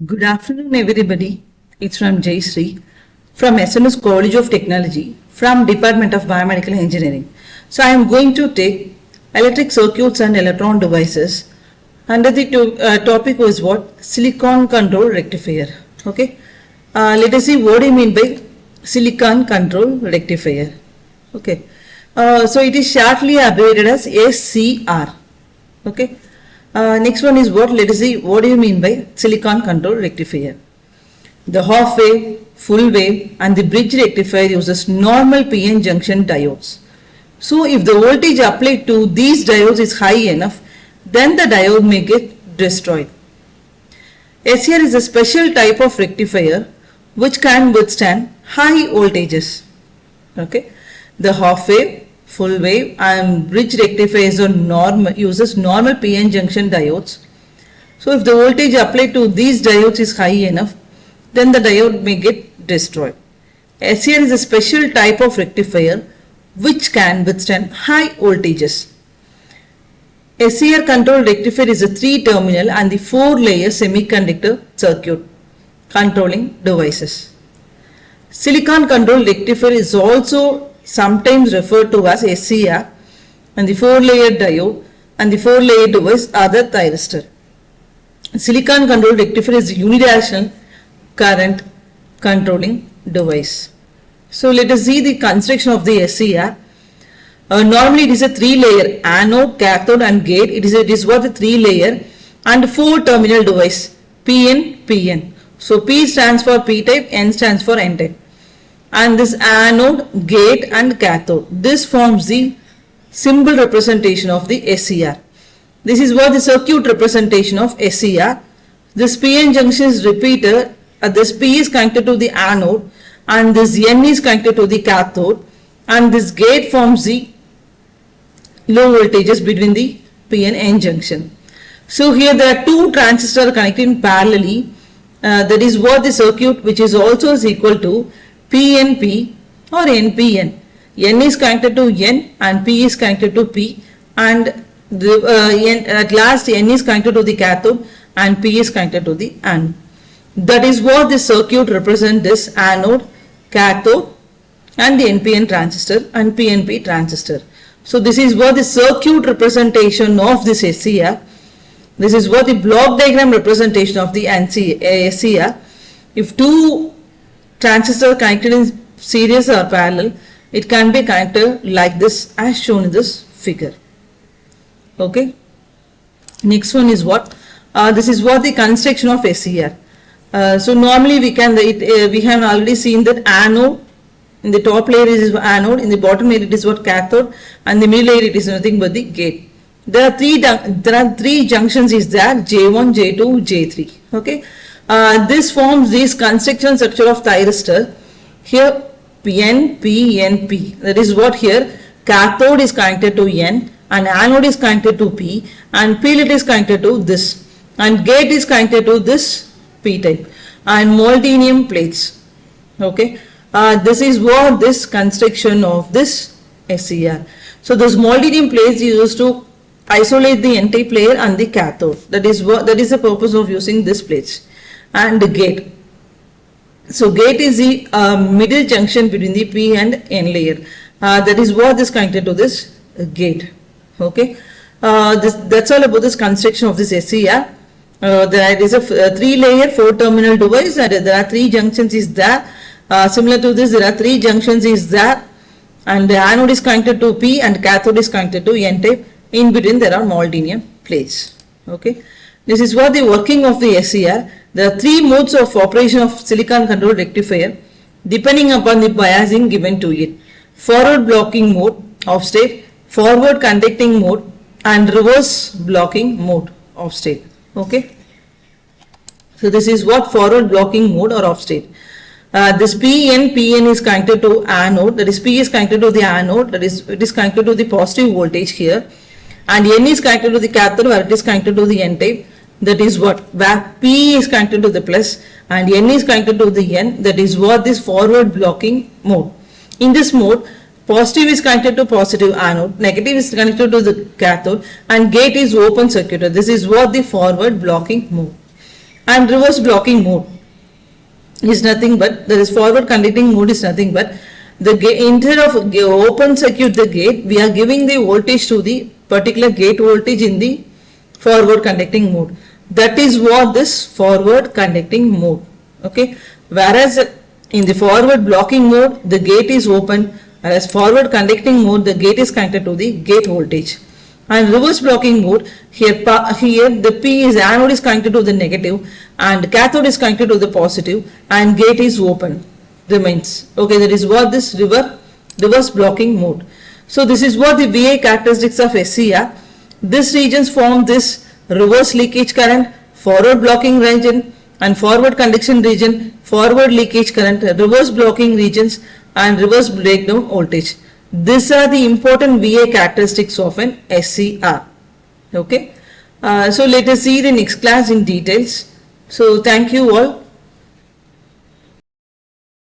Good afternoon, everybody. It's from Jayshree from SNS College of Technology from Department of Biomedical Engineering. So I am going to take electric circuits and electron devices. Under the topic was what? Silicon control rectifier. Okay. Let us see what do you mean by silicon control rectifier. Okay. So it is shortly abbreviated as SCR. Okay. Next one is what? Let us see what do you mean by silicon control rectifier. The half wave, full wave and the bridge rectifier uses normal PN junction diodes. So if the voltage applied to these diodes is high enough, then the diode may get destroyed. SCR is a special type of rectifier which can withstand high voltages. Okay. The half wave, full wave and bridge rectifiers uses normal PN junction diodes. So if the voltage applied to these diodes is high enough, then the diode may get destroyed. SCR is a special type of rectifier which can withstand high voltages. SCR control rectifier is a 3-terminal and the 4-layer semiconductor circuit controlling devices. Silicon control rectifier is also sometimes referred to as SCR and the 4-layer diode and the 4-layer device are the thyristor. Silicon control rectifier is a unidirectional current controlling device. So let us see the construction of the SCR. Normally it is a 3-layer anode, cathode and gate. It is what a 3-layer and 4-terminal device PN. So P stands for P-type, N stands for N-type. And this anode, gate and cathode. This forms the symbol representation of the SCR. This is what the circuit representation of SCR. This PN junction is repeated. This P is connected to the anode and this N is connected to the cathode and this gate forms the low voltages between the P and N junction. So here there are two transistors connected parallelly. That is what the circuit which is also is equal to PNP or NPN. N is connected to N and P is connected to P and at last N is connected to the cathode and P is connected to the anode. That is what the circuit represents this anode, cathode and the NPN transistor and PNP transistor. So this is what the circuit representation of this SCR. This is what the block diagram representation of the SCR. If two transistors connected in series or parallel, it can be connected like this as shown in this figure. Okay. Next one is what? This is what the construction of SCR. So normally we have already seen that anode in the top layer is anode, in the bottom layer it is what cathode and the middle layer it is nothing but the gate. There are three junctions is there, J1, J2, J3. Okay. This forms this construction structure of thyristor. Here PN, P, N, P. That is what here cathode is connected to N and anode is connected to P and P-lit is connected to this and gate is connected to this P-type and molybdenum plates. Okay. This is what this construction of this SCR. So those molybdenum plates is used to isolate the N-type layer and the cathode. That is the purpose of using this plates. And the gate. So gate is the middle junction between the P and N layer. That is what is connected to this gate. Okay. That's all about this construction of this SCR. There is a 3-layer 4-terminal device and there are 3 junctions is there. Similar to this, there are 3 junctions is there and the anode is connected to P and cathode is connected to N-type. In between there are molybdenum plates. Okay. This is what the working of the SCR. There are 3 modes of operation of silicon control rectifier depending upon the biasing given to it. Forward blocking mode, off state, forward conducting mode and reverse blocking mode, off state. Okay. So this is what forward blocking mode or off state. This PN is connected to anode, that is P is connected to the anode, that is it is connected to the positive voltage here and N is connected to the cathode where it is connected to the N-type. That is what where P is connected to the plus and N is connected to the N. That is what this forward blocking mode. In this mode, positive is connected to positive anode, negative is connected to the cathode and gate is open circuited. This is what the forward blocking mode. And reverse blocking mode is nothing but, that is forward conducting mode is nothing but the instead of open circuit the gate, we are giving the voltage to the particular gate voltage in the forward conducting mode. That is what this forward conducting mode. Okay, whereas in the forward blocking mode the gate is open, whereas forward conducting mode the gate is connected to the gate voltage. And reverse blocking mode, here the P is anode is connected to the negative and cathode is connected to the positive and gate is open remains. Okay, that is what this reverse blocking mode. So this is what the VA characteristics of SCR. This regions form this reverse leakage current, forward blocking region and forward conduction region, forward leakage current, reverse blocking regions and reverse breakdown voltage. These are the important VA characteristics of an SCR. Okay. So let us see the next class in details. So thank you all.